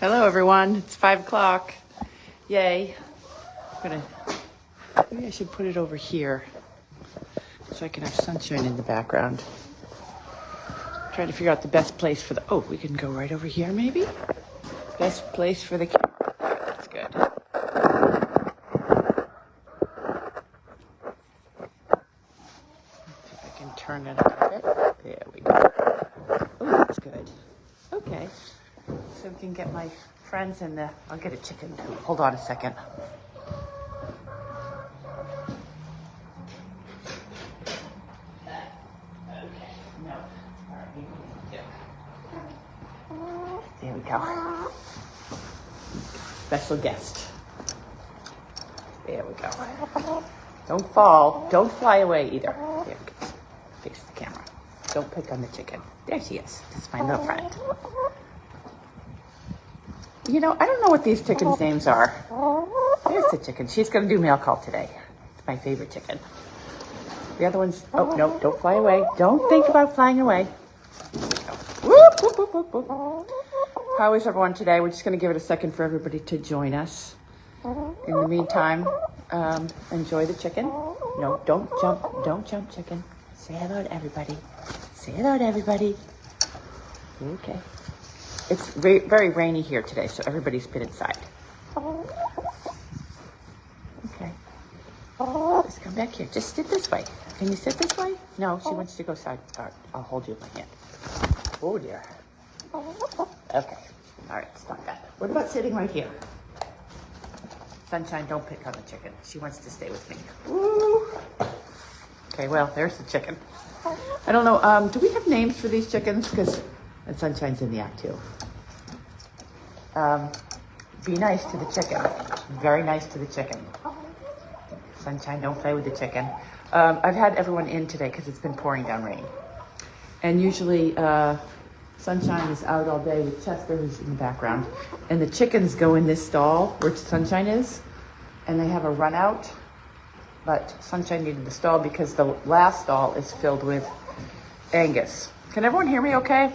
Hello everyone, it's 5 o'clock. Yay. Maybe I should put it over here so I can have sunshine in the background. Trying to figure out the best place for we can go right over here maybe? Best place for the camera. That's good. See if I can turn it a bit. There we go. Oh, that's good. Okay. So we can get my friends in the... I'll get a chicken too. Hold on a second. There we go. Special guest. There we go. Don't fall. Don't fly away either. There we go. Face the camera. Don't pick on the chicken. There she is. This is my little friend. You know, I don't know what these chickens' names are. There's the chicken. She's going to do mail call today. It's my favorite chicken. The other ones... Oh, no. Don't fly away. Don't think about flying away. Whoop, whoop, whoop, whoop, whoop. How is everyone today? We're just going to give it a second for everybody to join us. In the meantime, enjoy the chicken. No, don't jump. Don't jump, chicken. Say hello to everybody. Say hello to everybody. Okay. It's very rainy here today, so everybody's been inside. Okay. Let's come back here. Just sit this way. Can you sit this way? No, she wants to go side. All right, I'll hold you with my hand. Oh, dear. Okay. All right, stop that. What about sitting right here? Sunshine, don't pick on the chicken. She wants to stay with me. Woo. Okay, well, there's the chicken. I don't know. Do we have names for these chickens? And Sunshine's in the act too. Be nice to the chicken. Very nice to the chicken. Sunshine, don't play with the chicken. I've had everyone in today because it's been pouring down rain. And usually Sunshine is out all day with Chester, who's in the background. And the chickens go in this stall where Sunshine is. And they have a run out. But Sunshine needed the stall because the last stall is filled with Angus. Can everyone hear me okay?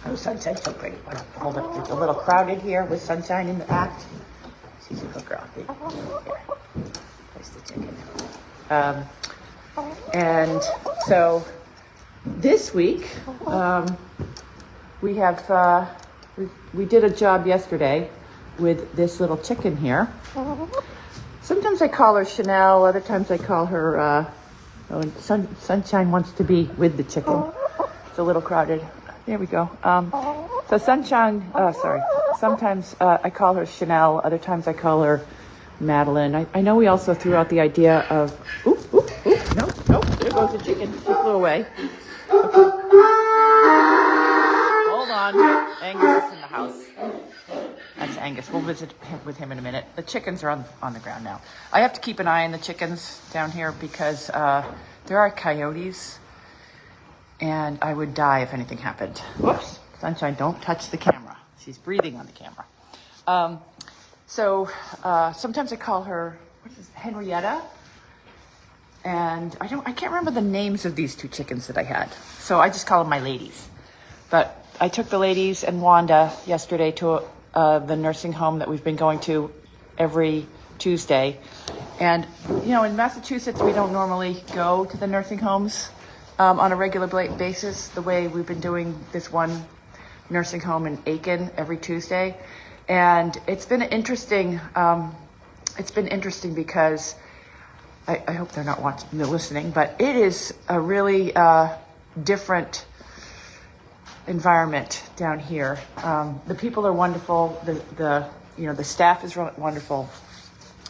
Oh, Sunshine's so pretty. Hold up. It's a little crowded here with Sunshine in the act. She's a good girl. Here. There's the chicken. And so this week, we have, we did a job yesterday with this little chicken here. Sometimes I call her Chanel. Other times I call her, Sunshine wants to be with the chicken. It's a little crowded. There we go. So Sunshine, sometimes I call her Chanel. Other times I call her Madeline. I know we also threw out the idea of, no, there goes the chicken. She flew away. Okay. Hold on. Angus is in the house. That's Angus. We'll visit with him in a minute. The chickens are on the ground now. I have to keep an eye on the chickens down here because there are coyotes. And I would die if anything happened. Whoops. Sunshine, don't touch the camera. She's breathing on the camera. Sometimes I call her, Henrietta? And I can't remember the names of these two chickens that I had. So I just call them my ladies. But I took the ladies and Wanda yesterday to the nursing home that we've been going to every Tuesday. And, you know, in Massachusetts, we don't normally go to the nursing homes on a regular basis, the way we've been doing this one nursing home in Aiken every Tuesday. And it's been interesting. It's been interesting because I hope they're not listening, but it is a really different environment down here. The people are wonderful. The staff is wonderful,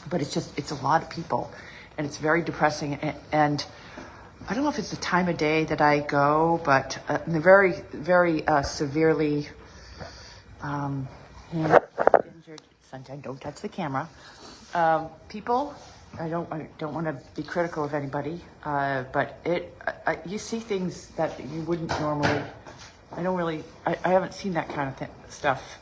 but it's a lot of people, and it's very depressing. And I don't know if it's the time of day that I go, but they're very, very severely injured. Sunshine, don't touch the camera. People, I don't want to be critical of anybody, but you see things that you wouldn't normally. I haven't seen that kind of stuff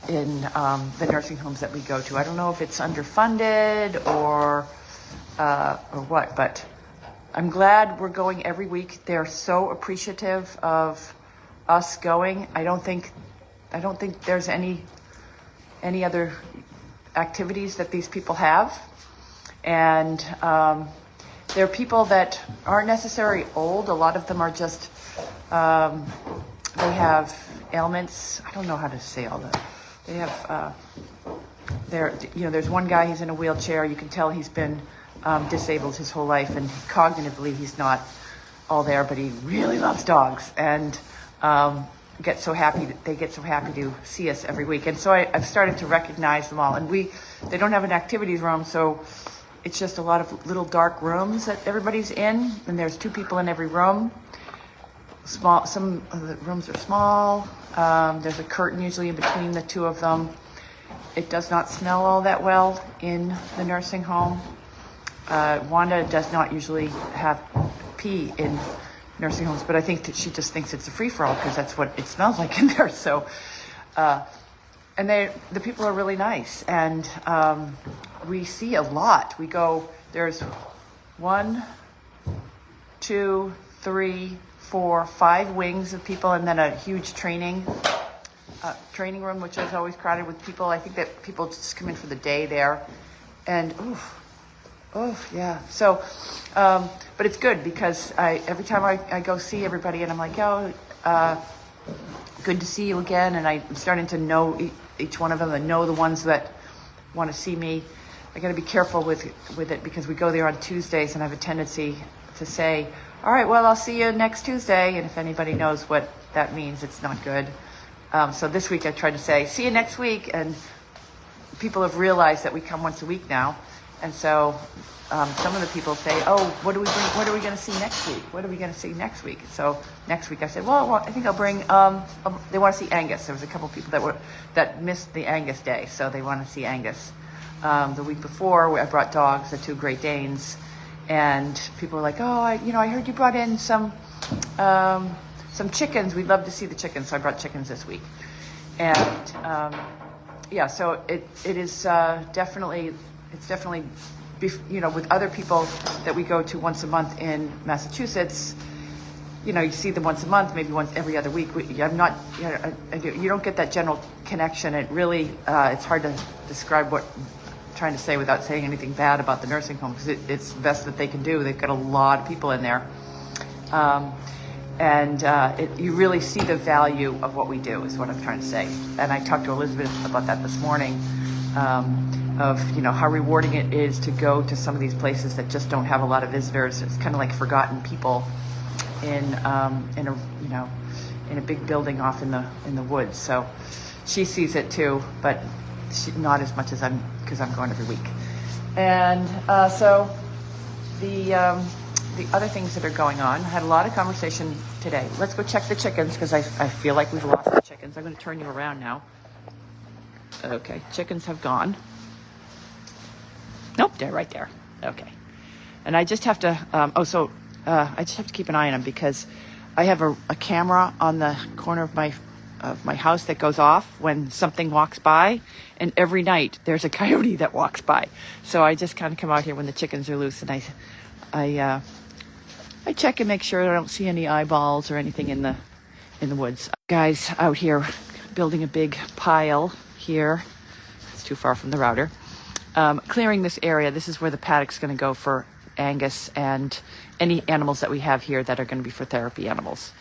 in the nursing homes that we go to. I don't know if it's underfunded or what, but I'm glad we're going every week. They're so appreciative of us going. I don't think don't think there's any other activities that these people have. And they're people that aren't necessarily old. A lot of them are just, they have ailments. I don't know how to say all that. They have, there's one guy, he's in a wheelchair. You can tell he's been disabled his whole life, and cognitively he's not all there, but he really loves dogs, and they get so happy to see us every week. And so I've started to recognize them all. And they don't have an activities room, so it's just a lot of little dark rooms that everybody's in, and there's 2 people in every room. Some of the rooms are small. There's a curtain usually in between the 2 of them. It does not smell all that well in the nursing home. Wanda does not usually have pee in nursing homes, but I think that she just thinks it's a free-for-all because that's what it smells like in there. So, and the people are really nice, and we see a lot. There's 1, 2, 3, 4, 5 wings of people, and then a huge training room, which is always crowded with people. I think that people just come in for the day there, and yeah. So, but it's good because every time I go see everybody, and I'm like, good to see you again, and I'm starting to know each one of them and know the ones that want to see me. I got to be careful with it because we go there on Tuesdays, and I have a tendency to say, all right, well, I'll see you next Tuesday. And if anybody knows what that means, it's not good. So this week I tried to say, see you next week. And people have realized that we come once a week now. And so some of the people say, oh, what do we bring? What are we going to see next week? What are we going to see next week? So next week I said, well, I think I'll bring, they want to see Angus. There was a couple people that missed the Angus day. So they want to see Angus. The week before I brought dogs, the 2 Great Danes. And people were like, oh, I heard you brought in some chickens. We'd love to see the chickens. So I brought chickens this week. And so it is definitely with other people that we go to once a month in Massachusetts, you see them once a month, maybe once every other week. You don't get that general connection. It really, it's hard to describe what trying to say without saying anything bad about the nursing home, because it's the best that they can do. They've got a lot of people in there, you really see the value of what we do is what I'm trying to say. And I talked to Elizabeth about that this morning, of how rewarding it is to go to some of these places that just don't have a lot of visitors. It's kind of like forgotten people in a big building off in the woods. So she sees it too, but not as much as because I'm going every week. And so the other things that are going on, I had a lot of conversation today. Let's go check the chickens because I feel like we've lost the chickens. I'm going to turn you around now. Okay, chickens have gone. Nope, they're right there. Okay. And I just have to, I just have to keep an eye on them because I have a camera on the corner of my house that goes off when something walks by, and every night there's a coyote that walks by. So I just kind of come out here when the chickens are loose, and I check and make sure I don't see any eyeballs or anything in the woods. Guys out here building a big pile here. It's too far from the router. Clearing this area. This is where the paddock's going to go for Angus and any animals that we have here that are going to be for therapy animals.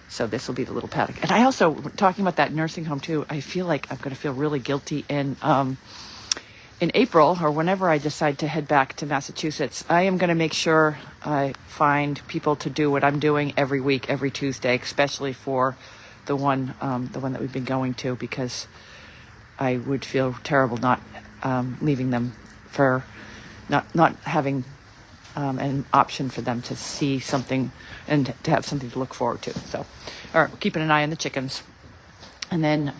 So this will be the little paddock. And I also, talking about that nursing home too, I feel like I'm going to feel really guilty in April, or whenever I decide to head back to Massachusetts. I am going to make sure I find people to do what I'm doing every week, every Tuesday, especially for the one that we've been going to, because I would feel terrible not leaving them, for not having an option for them to see something and to have something to look forward to. So, all right, keeping an eye on the chickens. And then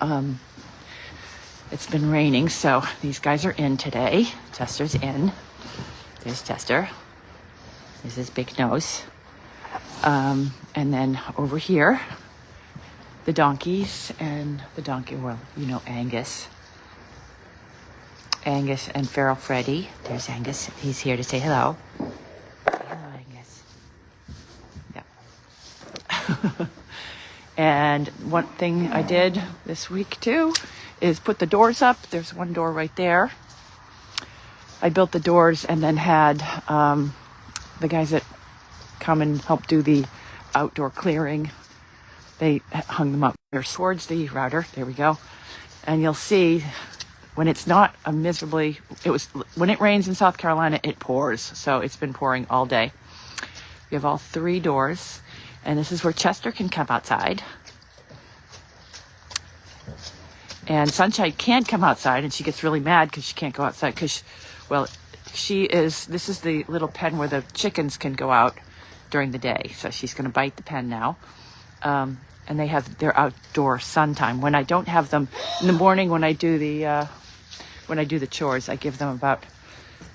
it's been raining, so these guys are in today. Chester's in. There's Chester. There's his big nose. And then over here, the donkeys and the donkey, well, Angus. Angus and Ferrel Freddie. There's Angus. He's here to say hello. Hello, Angus. Yeah. And one thing I did this week too is put the doors up. There's one door right there. I built the doors and then had the guys that come and help do the outdoor clearing, they hung them up there towards the router. There we go. And you'll see when it's not a miserably, when it rains in South Carolina, it pours. So it's been pouring all day. We have all 3 doors, and this is where Chester can come outside. And Sunshine can't come outside, and she gets really mad because she can't go outside because, this is the little pen where the chickens can go out during the day. So she's going to bite the pen now. And they have their outdoor sun time. When I don't have them in the morning, when I do the chores, I give them about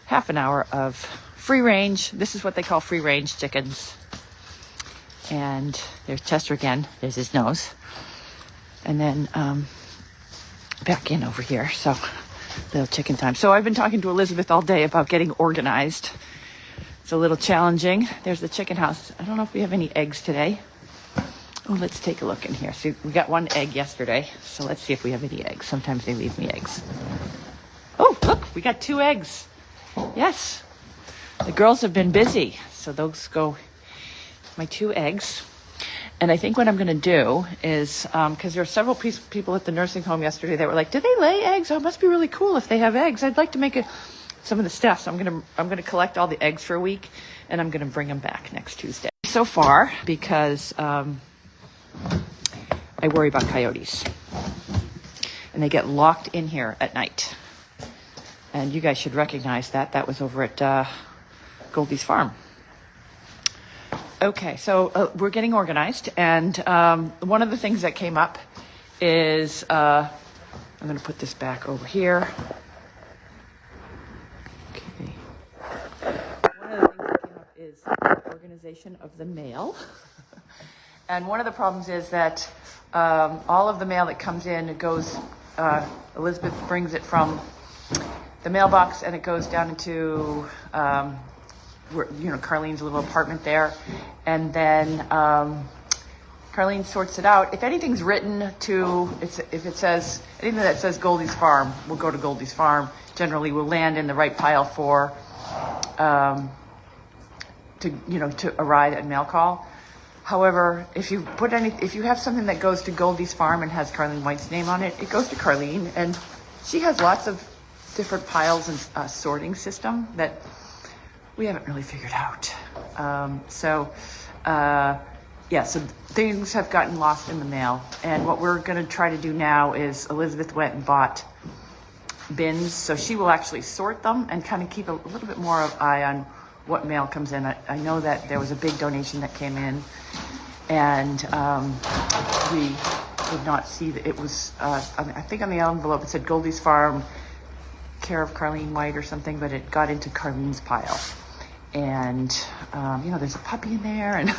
half an hour of free range. This is what they call free range chickens. And there's Chester again. There's his nose. And then back in over here. So little chicken time. So I've been talking to Elizabeth all day about getting organized. It's a little challenging. There's the chicken house. I don't know if we have any eggs today. Oh, let's take a look in here. See, we got 1 egg yesterday. So let's see if we have any eggs. Sometimes they leave me eggs. Oh, look, we got 2 eggs. Yes. The girls have been busy. So those go my 2 eggs. And I think what I'm going to do is, because there were several people at the nursing home yesterday that were like, "Do they lay eggs? Oh, it must be really cool if they have eggs. I'd like to make some of the stuff." So I'm going to collect all the eggs for a week, and I'm going to bring them back next Tuesday. So far, because I worry about coyotes, and they get locked in here at night. And you guys should recognize that. That was over at Goldy's farm. Okay, so we're getting organized, and one of the things that came up is, I'm going to put this back over here. Okay. One of the things that came up is the organization of the mail. And one of the problems is that all of the mail that comes in, it goes, Elizabeth brings it from the mailbox, and it goes down into Carlene's little apartment there, and then Carlene sorts it out. If anything's written to, if it says anything that says Goldy's farm, will go to Goldy's farm. Generally, will land in the right pile for to arrive at mail call. However, if you have something that goes to Goldy's farm and has Carlene White's name on it, it goes to Carlene, and she has lots of different piles and sorting system that we haven't really figured out. So things have gotten lost in the mail. And what we're going to try to do now is Elizabeth went and bought bins. So she will actually sort them and kind of keep a little bit more of eye on what mail comes in. I know that there was a big donation that came in, and we did not see that it was, I think on the envelope it said Goldy's Farm, care of Carlene White or something, but it got into Carlene's pile. And, there's a puppy in there, and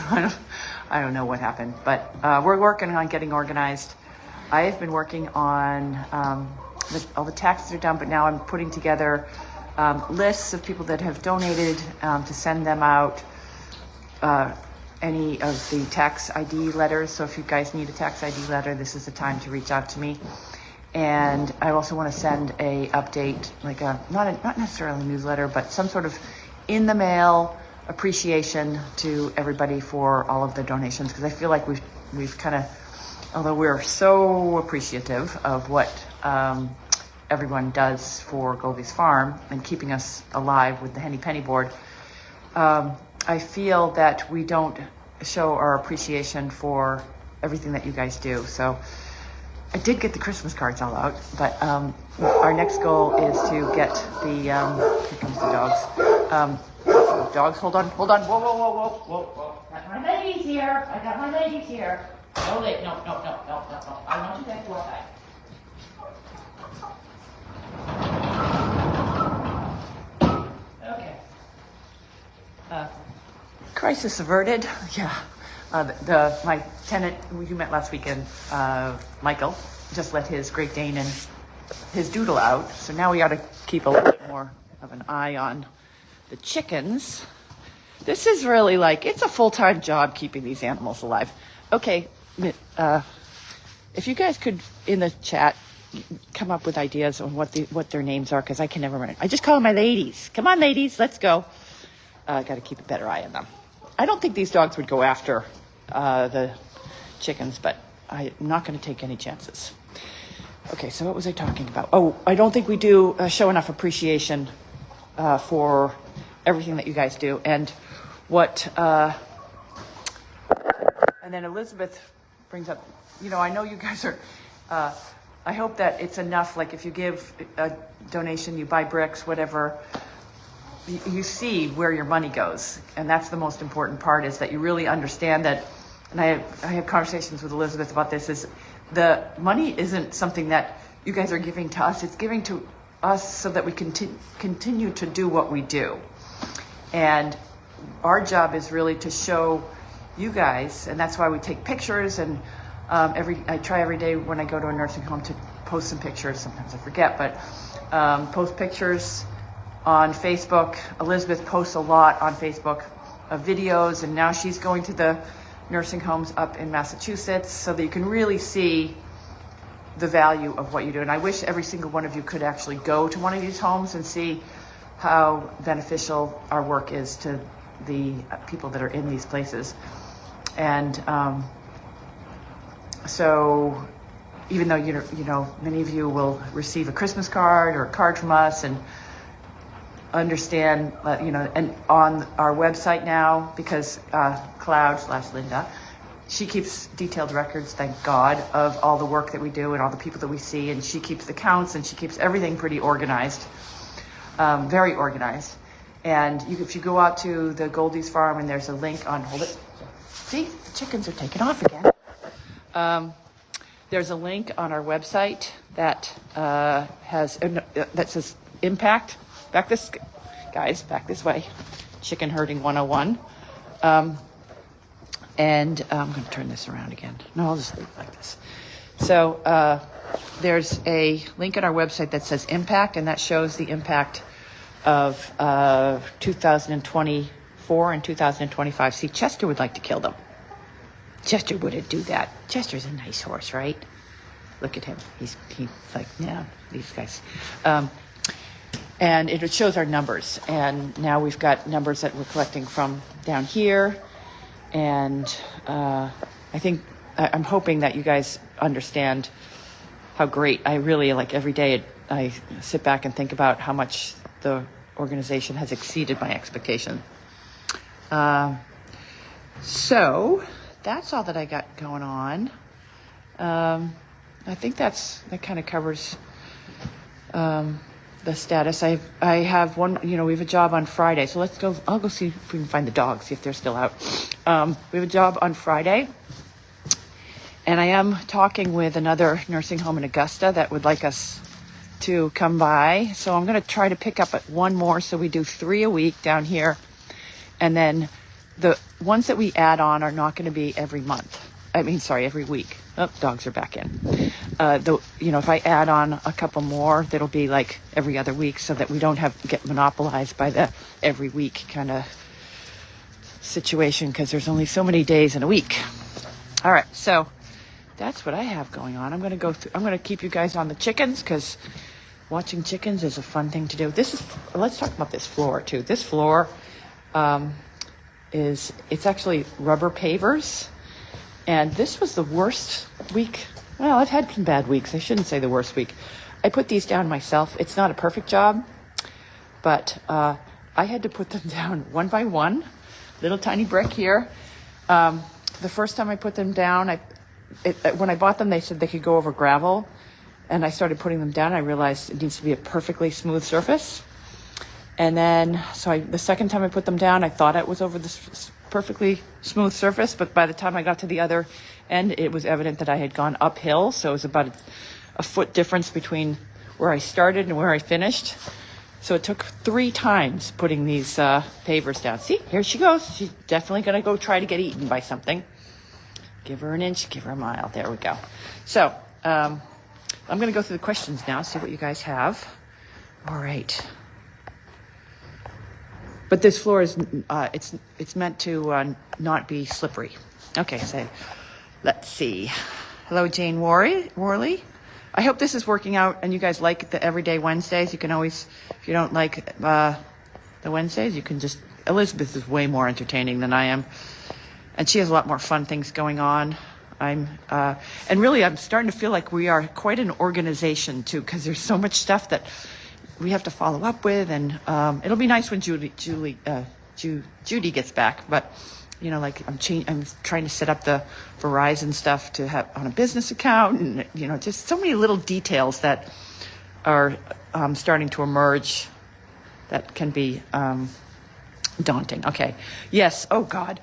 I don't know what happened, but we're working on getting organized. I have been working on, all the taxes are done, but now I'm putting together lists of people that have donated to send them out any of the tax ID letters. So if you guys need a tax ID letter, this is the time to reach out to me. And I also want to send a update, like not necessarily a newsletter, but some sort of in the mail appreciation to everybody for all of the donations, because I feel like we've kind of, although we're so appreciative of what everyone does for Goldy's Farm and keeping us alive with the Henny Penny board, I feel that we don't show our appreciation for everything that you guys do. So I did get the Christmas cards all out, but our next goal is to get the, here comes the dogs. Dogs, hold on. Whoa. Got my ladies here. I got my ladies here. No. I want you guys to go outside. Okay. Crisis averted. Yeah. My tenant who you met last weekend, Michael, just let his Great Dane and his doodle out. So now we ought to keep a little bit more of an eye on the chickens. This is really it's a full-time job keeping these animals alive. Okay, if you guys could, in the chat, come up with ideas on what their names are, because I can never remember. I just call them my ladies. Come on, ladies, let's go. I got to keep a better eye on them. I don't think these dogs would go after the chickens, but I'm not going to take any chances. Okay, so what was I talking about? Oh, I don't think we do show enough appreciation for everything that you guys do. And and then Elizabeth brings up, I know you guys are, I hope that it's enough, like if you give a donation, you buy bricks, whatever, you see where your money goes. And that's the most important part, is that you really understand that. And I have conversations with Elizabeth about this, is the money isn't something that you guys are giving to us. It's giving to us so that we can continue to do what we do. And our job is really to show you guys, and that's why we take pictures. And I try every day when I go to a nursing home to post some pictures. Sometimes I forget, but post pictures on Facebook. Elizabeth posts a lot on Facebook of videos, and now she's going to the nursing homes up in Massachusetts so that you can really see the value of what you do. And I wish every single one of you could actually go to one of these homes and see how beneficial our work is to the people that are in these places. And so even though many of you will receive a Christmas card or a card from us, and understand, and on our website now, because Cloud/Linda, she keeps detailed records, thank God, of all the work that we do and all the people that we see, and she keeps the counts, and she keeps everything pretty organized, very organized. And if you go out to the Goldy's farm, and there's a link on, hold it, see, the chickens are taking off again. There's a link on our website that that says impact. Back this way, Chicken Herding 101. And I'm going to turn this around again. No, I'll just leave it like this. So there's a link on our website that says impact, and that shows the impact of 2024 and 2025. See, Chester would like to kill them. Chester wouldn't do that. Chester's a nice horse, right? Look at him. He's like, yeah, these guys. And it shows our numbers. And now we've got numbers that we're collecting from down here. And I'm hoping that you guys understand how great. I really, like, every day I sit back and think about how much the organization has exceeded my expectation. So that's all that I got going on. I think that kind of covers the status. I have one, we have a job on Friday. So I'll go see if we can find the dogs, see if they're still out. We have a job on Friday. And I am talking with another nursing home in Augusta that would like us to come by. So I'm going to try to pick up at one more. So we do 3 a week down here. And then the ones that we add on are not going to be every week. Oh, dogs are back in. If I add on a couple more, that'll be like every other week, so that we don't get monopolized by the every week kind of situation, because there's only so many days in a week. All right, so that's what I have going on. I'm going to keep you guys on the chickens, because watching chickens is a fun thing to do. Let's talk about this floor too. This floor it's actually rubber pavers. And this was the worst week. Well, I've had some bad weeks. I shouldn't say the worst week. I put these down myself. It's not a perfect job, but I had to put them down one by one. Little tiny brick here. The first time I put them down, when I bought them, they said they could go over gravel. And I started putting them down. I realized it needs to be a perfectly smooth surface. And then, the second time I put them down, I thought it was over this perfectly smooth surface, but by the time I got to the other end, it was evident that I had gone uphill. So it was about a foot difference between where I started and where I finished. So it took 3 times putting these pavers down. See, here she goes. She's definitely going to go try to get eaten by something. Give her an inch, give her a mile. There we go. So I'm going to go through the questions now, see what you guys have. All right. But this floor is, it's meant to not be slippery. Okay, so Let's see. Hello, Jane Worley. I hope this is working out and you guys like the everyday Wednesdays. You can always, if you don't like the Wednesdays, you can just, Elizabeth is way more entertaining than I am. And she has a lot more fun things going on. And really I'm starting to feel like we are quite an organization too, because there's so much stuff that we have to follow up with. And it'll be nice when Judy gets back. But, you know, like I'm trying to set up the Verizon stuff to have on a business account, and, you know, just so many little details that are starting to emerge that can be daunting. Okay. Yes. Oh, God.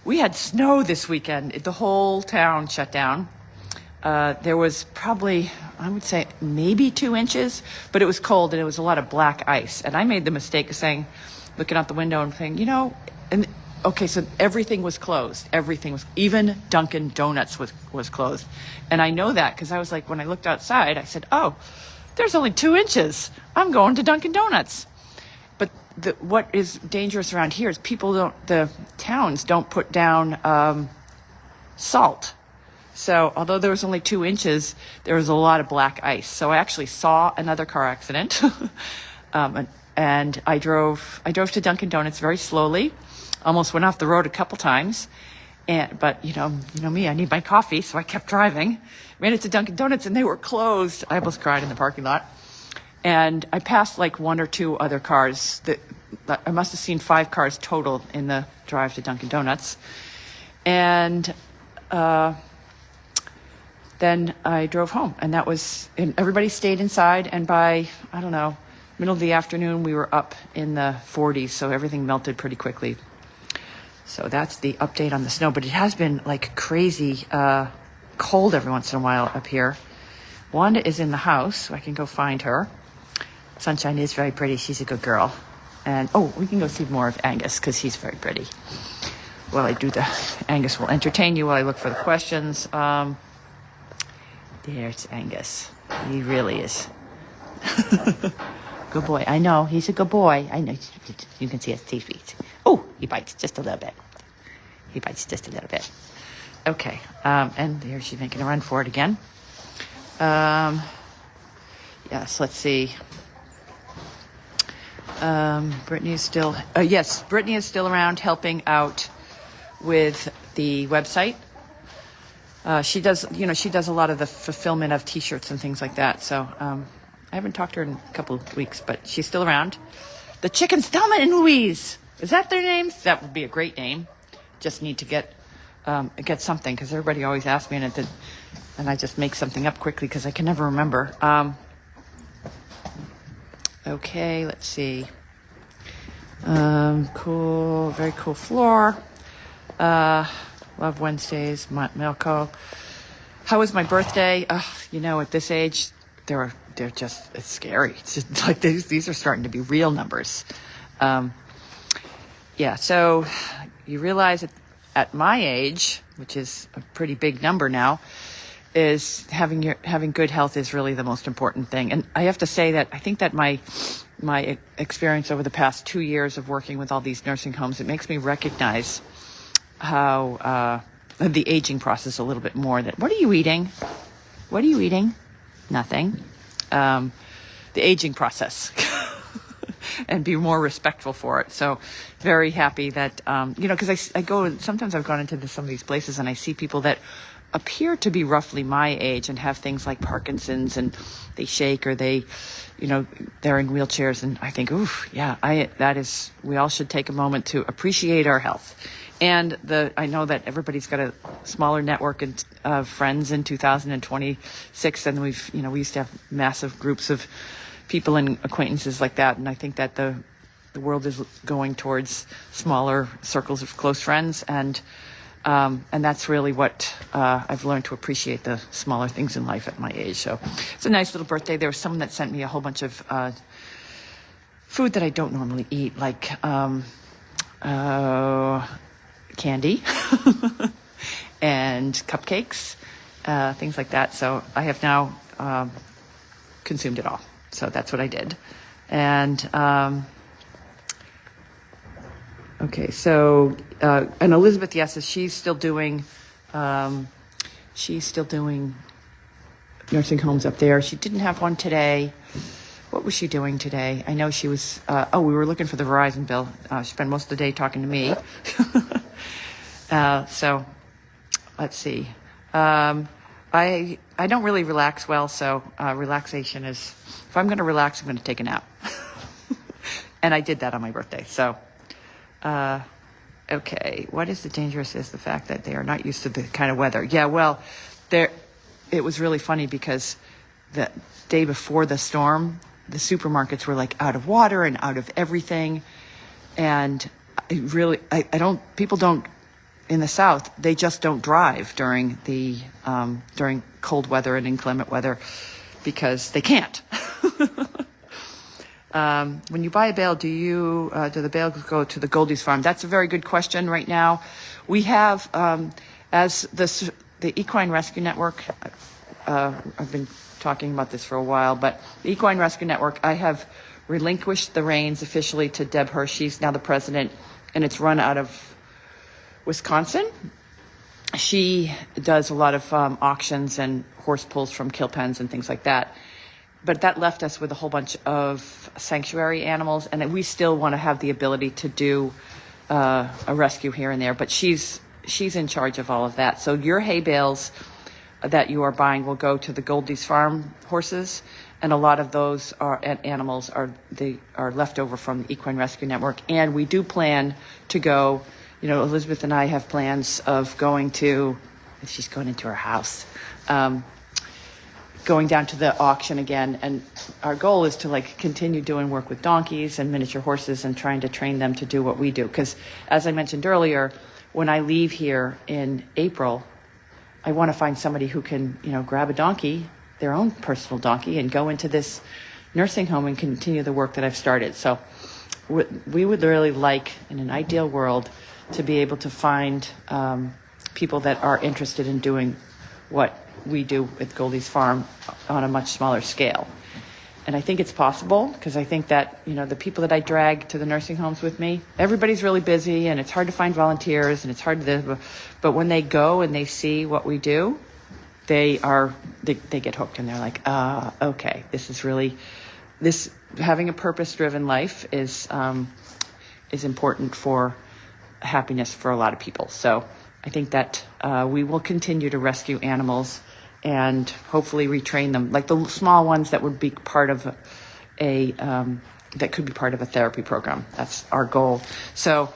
We had snow this weekend. The whole town shut down. There was probably, I would say, maybe 2 inches, but it was cold and it was a lot of black ice. And I made the mistake of saying, looking out the window and saying, you know, and okay, so everything was closed. Everything was, even Dunkin' Donuts was closed. And I know that because I was like, when I looked outside, I said, oh, there's only 2 inches. I'm going to Dunkin' Donuts. But what is dangerous around here is the towns don't put down salt. So although there was only 2 inches, there was a lot of black ice. So I actually saw another car accident. And I drove to Dunkin' Donuts very slowly, almost went off the road a couple times. But you know me, I need my coffee, so I kept driving. Made it to Dunkin' Donuts and they were closed. I almost cried in the parking lot. And I passed like 1 or 2 other cars. I must have seen 5 cars total in the drive to Dunkin' Donuts. And then I drove home, and everybody stayed inside. And by, I don't know, middle of the afternoon, we were up in the 40s, so everything melted pretty quickly. So that's the update on the snow. But it has been like crazy cold every once in a while up here. Wanda is in the house, so I can go find her. Sunshine is very pretty. She's a good girl. And, we can go see more of Angus because he's very pretty. While I do Angus will entertain you while I look for the questions. There's Angus. He really is. Good boy. I know. He's a good boy. I know. You can see his teeth. Oh, he bites just a little bit. Okay. And there she's making a run for it again. Yes, let's see. Brittany is still around helping out with the website. She does a lot of the fulfillment of t-shirts and things like that. So, I haven't talked to her in a couple of weeks, but she's still around. The chickens, Thelma and Louise. Is that their names? That would be a great name. Just need to get something, because everybody always asks me, and I just make something up quickly because I can never remember. Okay, let's see. Cool, very cool floor. Love Wednesdays, Melco. How was my birthday? At this age, they're just, it's scary. It's just like these are starting to be real numbers. So you realize at my age, which is a pretty big number now, is having good health is really the most important thing. And I have to say that I think that my experience over the past 2 years of working with all these nursing homes, it makes me recognize how the aging process a little bit more. That what are you eating? Nothing. The aging process. And be more respectful for it. So very happy that, because I go, sometimes I've gone into some of these places and I see people that appear to be roughly my age and have things like Parkinson's, and they shake, or they're in wheelchairs. And I think, we all should take a moment to appreciate our health. And I know that everybody's got a smaller network of friends in 2026 than we used to have massive groups of people and acquaintances like that. And I think that the world is going towards smaller circles of close friends. And that's really what I've learned to appreciate, the smaller things in life at my age. So it's a nice little birthday. There was someone that sent me a whole bunch of food that I don't normally eat, like candy and cupcakes, things like that. So I have now consumed it all. So that's what I did. And okay, so and Elizabeth, yes, she's still doing she's still doing nursing homes up there. She didn't have one today. What was she doing today? I know she was, we were looking for the Verizon bill. She spent most of the day talking to me. So let's see. I don't really relax well, so relaxation is, if I'm going to relax, I'm going to take a nap. And I did that on my birthday. So, okay. What is the dangerous is the fact that they are not used to the kind of weather. Yeah, well, it was really funny because the day before the storm, the supermarkets were like out of water and out of everything. And people don't, in the South, they just don't drive during cold weather and inclement weather because they can't. When you buy a bale, do the bales go to the Goldy's farm? That's a very good question right now. We have, as the Equine Rescue Network, I've been talking about this for a while, but the Equine Rescue Network, I have relinquished the reins officially to Deb Hirsch. She's now the president, and it's run out of Wisconsin. She does a lot of auctions and horse pulls from kill pens and things like that. But that left us with a whole bunch of sanctuary animals, and we still want to have the ability to do a rescue here and there. But she's in charge of all of that. So your hay bales that you are buying will go to the Goldy's farm horses, and a lot of those animals are left over from the Equine Rescue Network. And we do plan to go. Elizabeth and I have plans of going to. She's going into her house. Going down to the auction again, and our goal is to continue doing work with donkeys and miniature horses and trying to train them to do what we do. Because as I mentioned earlier, when I leave here in April, I want to find somebody who can, grab a donkey, their own personal donkey, and go into this nursing home and continue the work that I've started. So we would really like, in an ideal world, to be able to find people that are interested in doing what we do at Goldy's farm on a much smaller scale. And I think it's possible because I think that, the people that I drag to the nursing homes with me, everybody's really busy and it's hard to find volunteers and it's hard but when they go and they see what we do, they get hooked and they're like, okay, this having a purpose-driven life is important for happiness for a lot of people. So I think that we will continue to rescue animals and hopefully retrain them, like the small ones that would be part of that could be part of a therapy program. That's our goal. So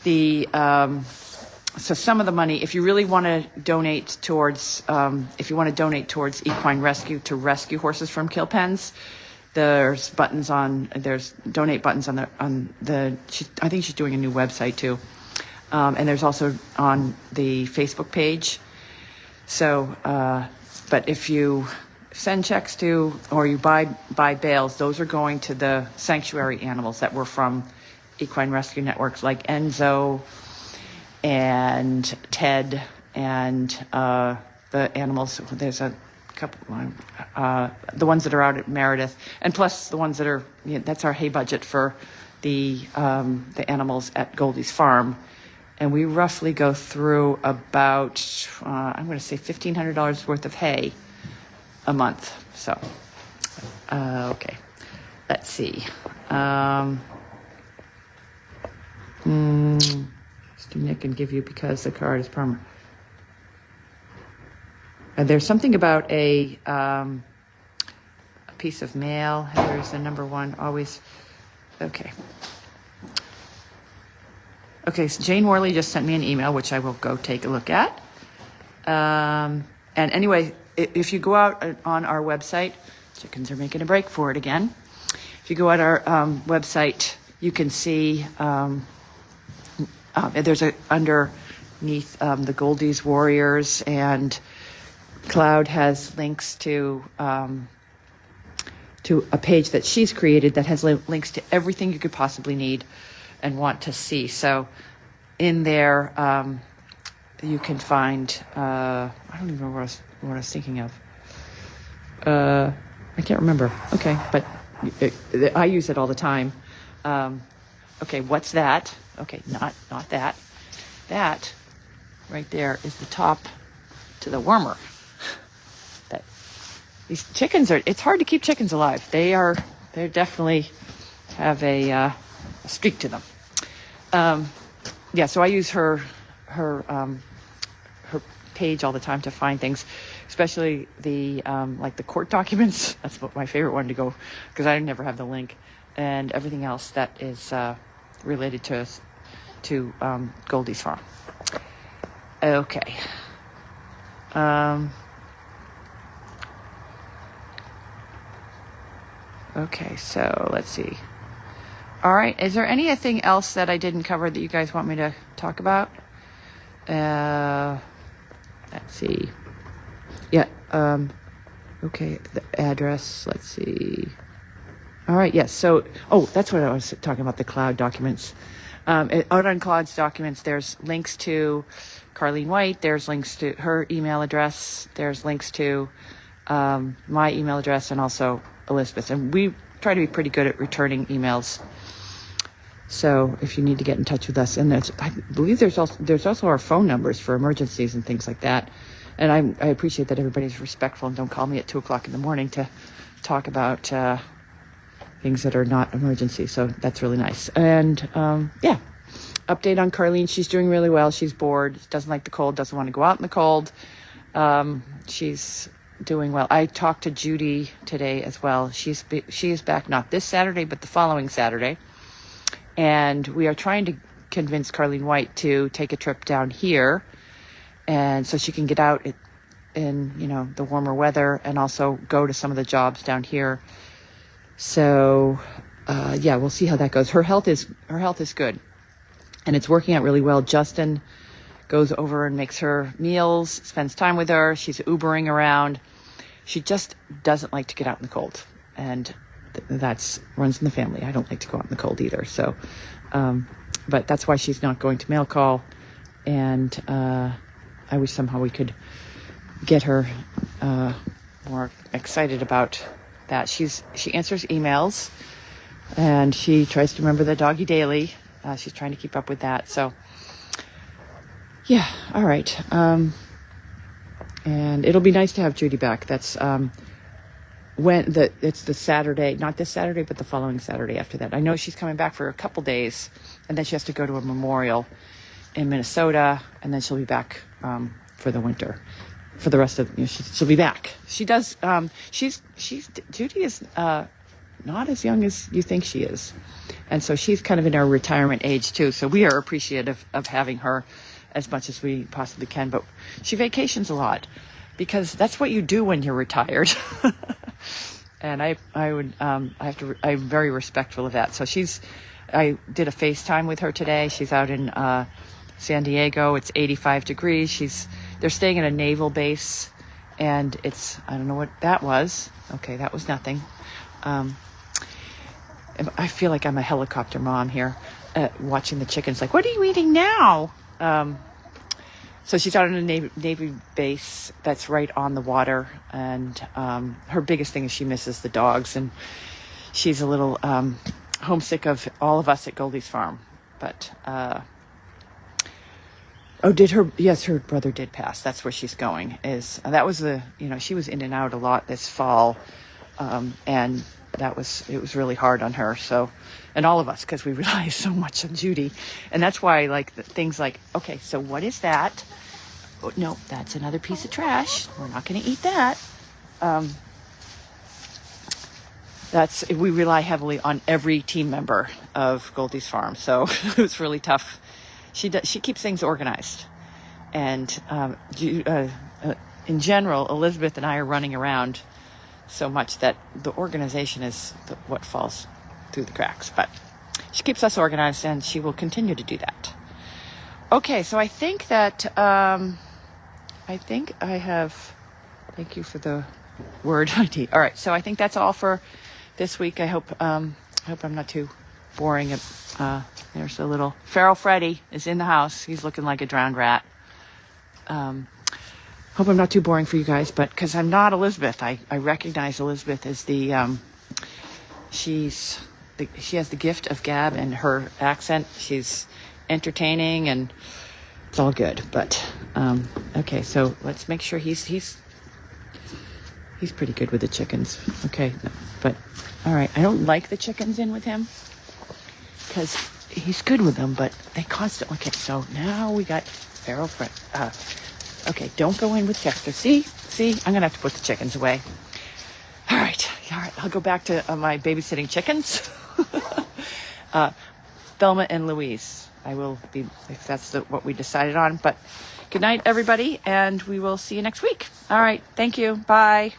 so some of the money, if you really want to donate towards, equine rescue to rescue horses from kill pens, there's donate buttons on the. I think she's doing a new website too. And there's also on the Facebook page. So, but if you send checks to, or you buy bales, those are going to the sanctuary animals that were from Equine Rescue Networks, like Enzo and Ted and the animals. There's a couple, the ones that are out at Meredith, and plus the ones that are. That's our hay budget for the animals at Goldy's farm. And we roughly go through about, I'm going to say $1,500 worth of hay a month. So, okay, let's see. Nick can give you because the card is permanent. There's something about a piece of mail. Heather's the number one, always. Okay. Okay, so Jane Worley just sent me an email, which I will go take a look at. And anyway, if you go out on our website, chickens are making a break for it again. If you go at our website, you can see there's underneath the Goldy's Warriors, and Cloud has links to a page that she's created that has links to everything you could possibly need and want to see. So in there, you can find, I don't even know what I was thinking of. I can't remember. Okay, but I use it all the time. Okay, what's that? Okay, not that. That right there is the top to the warmer. That these chickens it's hard to keep chickens alive. They definitely have a streak to them. So I use her page all the time to find things, especially the like the court documents. That's my favorite one to go, because I never have the link, and everything else that is related to Goldy's farm. Okay. Okay, so let's see. All right, is there anything else that I didn't cover that you guys want me to talk about? Let's see. Yeah, okay, the address, let's see. All right, yes, so, that's what I was talking about, the cloud documents. Out on Cloud's documents, there's links to Carlene White, there's links to her email address, there's links to my email address, and also Elizabeth's. And we try to be pretty good at returning emails. So if you need to get in touch with us, and I believe there's also our phone numbers for emergencies and things like that. And I appreciate that everybody's respectful and don't call me at 2:00 in the morning to talk about things that are not emergencies. So that's really nice. And update on Carlene. She's doing really well. She's bored. Doesn't like the cold. Doesn't want to go out in the cold. She's doing well. I talked to Judy today as well. She is back not this Saturday, but the following Saturday. And we are trying to convince Carlene White to take a trip down here, and so she can get out in the warmer weather and also go to some of the jobs down here. So we'll see how that goes. Her health is good, and it's working out really well. Justin goes over and makes her meals, spends time with her. She's Ubering around. She just doesn't like to get out in the cold, and that's runs in the family. I don't like to go out in the cold either. So, but that's why she's not going to mail call. And I wish somehow we could get her more excited about that. She answers emails, and she tries to remember the doggy daily. She's trying to keep up with that. So, yeah, all right. And it'll be nice to have Judy back. That's it's the Saturday, not this Saturday, but the following Saturday after that. I know she's coming back for a couple days, and then she has to go to a memorial in Minnesota, and then she'll be back for the winter. For the rest of, she'll be back. She does. Judy is not as young as you think she is, and so she's kind of in our retirement age too. So we are appreciative of having her as much as we possibly can. But she vacations a lot, because that's what you do when you're retired. And I'm very respectful of that. So I did a FaceTime with her today. She's out in San Diego. It's 85 degrees. They're staying at a naval base, and I don't know what that was. Okay, that was nothing. I feel like I'm a helicopter mom here, watching the chickens. Like, what are you eating now? So she's out on a Navy base that's right on the water, and her biggest thing is she misses the dogs, and she's a little homesick of all of us at Goldy's farm. But her brother did pass. That's where she's going. That was she was in and out a lot this fall, and it was really hard on her. So, and all of us, because we rely so much on Judy, and that's why things like, okay, so what is that? Oh, no, that's another piece of trash. We're not going to eat that. We rely heavily on every team member of Goldy's farm, so it was really tough. She keeps things organized, and in general, Elizabeth and I are running around so much that the organization is what falls through the cracks. But she keeps us organized, and she will continue to do that. Okay, so I think that I have. Thank you for the word ID. All right, so I think that's all for this week. I hope I'm not too boring. There's a little Ferrel Freddie is in the house. He's looking like a drowned rat. Hope I'm not too boring for you guys, but because I'm not Elizabeth, I recognize Elizabeth as she has the gift of gab and her accent. She's entertaining and it's all good. But okay, so let's make sure he's pretty good with the chickens. Okay, but all right, I don't like the chickens in with him because he's good with them, but they constantly. Okay, so now we got Ferrel Freddie. Okay, don't go in with Chester. See, I'm gonna have to put the chickens away. All right, I'll go back to my babysitting chickens. Thelma and Louise. I will be, if that's what we decided on. But good night, everybody, and we will see you next week. All right, thank you. Bye.